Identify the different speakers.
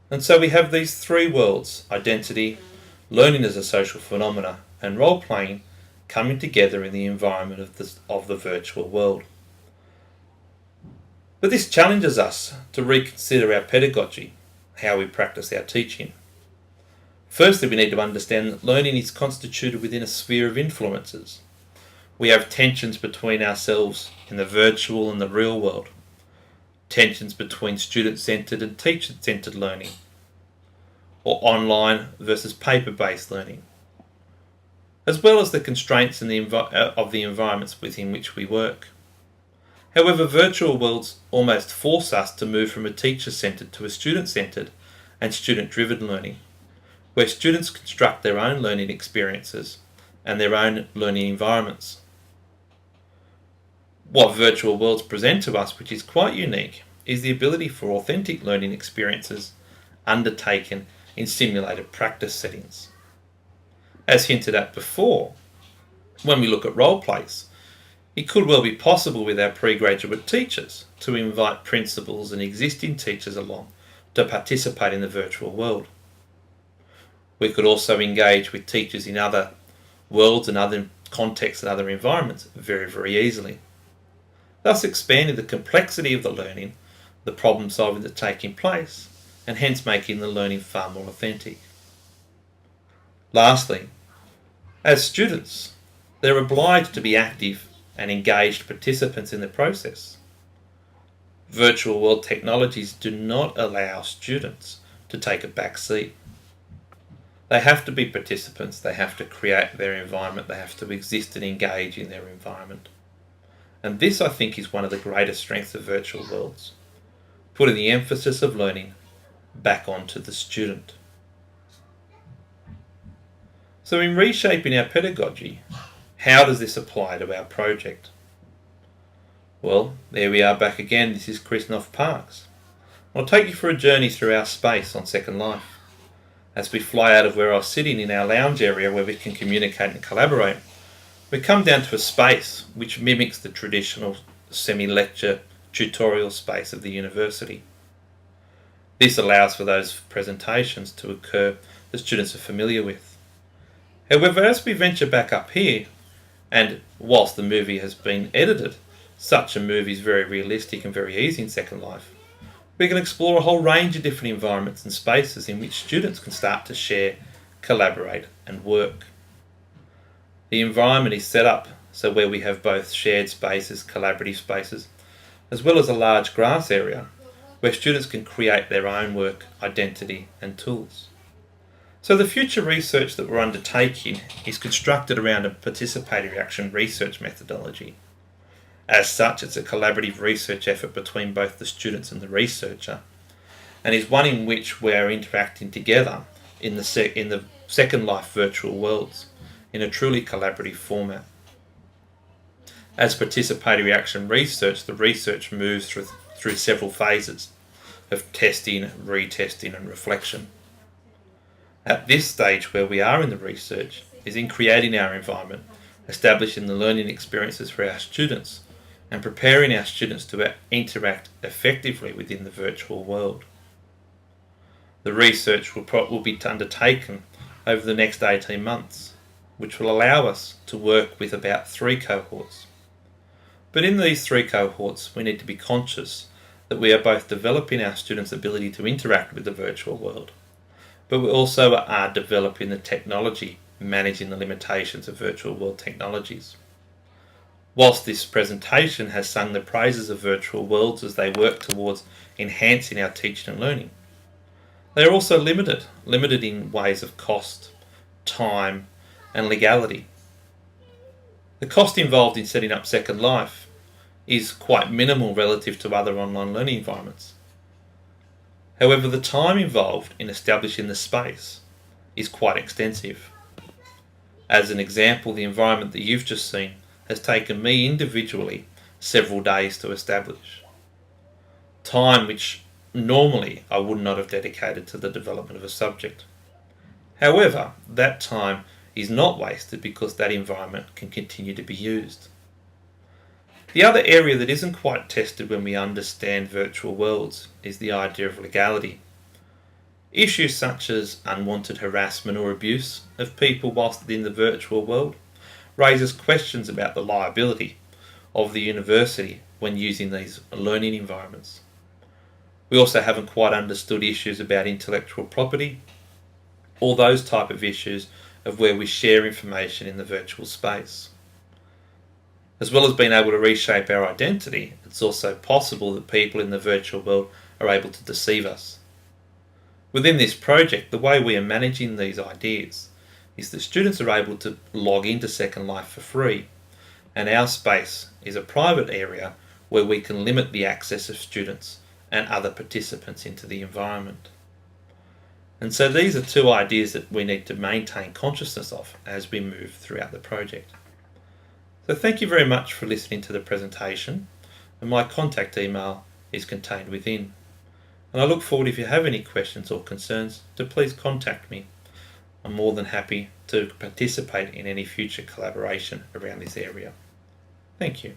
Speaker 1: And so we have these three worlds: identity, learning as a social phenomena, and role-playing coming together in the environment of the virtual world. But this challenges us to reconsider our pedagogy, how we practice our teaching. Firstly, we need to understand that learning is constituted within a sphere of influences. We have tensions between ourselves in the virtual and the real world, tensions between student-centred and teacher-centred learning, or online versus paper-based learning, as well as the constraints of the environments within which we work. However, virtual worlds almost force us to move from a teacher-centred to a student-centred and student-driven learning, where students construct their own learning experiences and their own learning environments. What virtual worlds present to us, which is quite unique, is the ability for authentic learning experiences undertaken in simulated practice settings. As hinted at before, when we look at role plays, it could well be possible with our pre-graduate teachers to invite principals and existing teachers along to participate in the virtual world. We could also engage with teachers in other worlds and other contexts and other environments very, very easily, thus expanding the complexity of the learning, the problem solving that's taking place, and hence making the learning far more authentic. Lastly, as students, they're obliged to be active and engaged participants in the process. Virtual world technologies do not allow students to take a back seat. They have to be participants, they have to create their environment, they have to exist and engage in their environment. And this, I think, is one of the greatest strengths of virtual worlds, putting the emphasis of learning back onto the student. So in reshaping our pedagogy, how does this apply to our project? Well, there we are back again. This is Chris Knopf Parks. I'll take you for a journey through our space on Second Life. As we fly out of where I was sitting in our lounge area where we can communicate and collaborate, we come down to a space which mimics the traditional semi-lecture tutorial space of the university. This allows for those presentations to occur that students are familiar with. However, as we venture back up here, and whilst the movie has been edited, such a movie is very realistic and very easy in Second Life, we can explore a whole range of different environments and spaces in which students can start to share, collaborate and work. The environment is set up so where we have both shared spaces, collaborative spaces, as well as a large grass area where students can create their own work, identity and tools. So the future research that we're undertaking is constructed around a participatory action research methodology. As such, it's a collaborative research effort between both the students and the researcher, and is one in which we are interacting together in the Second Life virtual worlds in a truly collaborative format. As participatory action research, the research moves through several phases of testing, retesting and reflection. At this stage where we are in the research is in creating our environment, establishing the learning experiences for our students, and preparing our students to interact effectively within the virtual world. The research will be undertaken over the next 18 months, which will allow us to work with about 3 cohorts. But in these 3 cohorts, we need to be conscious that we are both developing our students' ability to interact with the virtual world, but we also are developing the technology, managing the limitations of virtual world technologies. Whilst this presentation has sung the praises of virtual worlds as they work towards enhancing our teaching and learning, they are also limited in ways of cost, time and legality. The cost involved in setting up Second Life is quite minimal relative to other online learning environments. However, the time involved in establishing the space is quite extensive. As an example, the environment that you've just seen has taken me individually several days to establish. Time which normally I would not have dedicated to the development of a subject. However, that time is not wasted because that environment can continue to be used. The other area that isn't quite tested when we understand virtual worlds is the idea of legality. Issues such as unwanted harassment or abuse of people whilst in the virtual world raises questions about the liability of the university when using these learning environments. We also haven't quite understood issues about intellectual property or those type of issues of where we share information in the virtual space. As well as being able to reshape our identity, it's also possible that people in the virtual world are able to deceive us. Within this project, the way we are managing these ideas is that students are able to log into Second Life for free, and our space is a private area where we can limit the access of students and other participants into the environment. And so these are two ideas that we need to maintain consciousness of as we move throughout the project. So thank you very much for listening to the presentation, and my contact email is contained within. And I look forward, if you have any questions or concerns, to please contact me. I'm more than happy to participate in any future collaboration around this area. Thank you.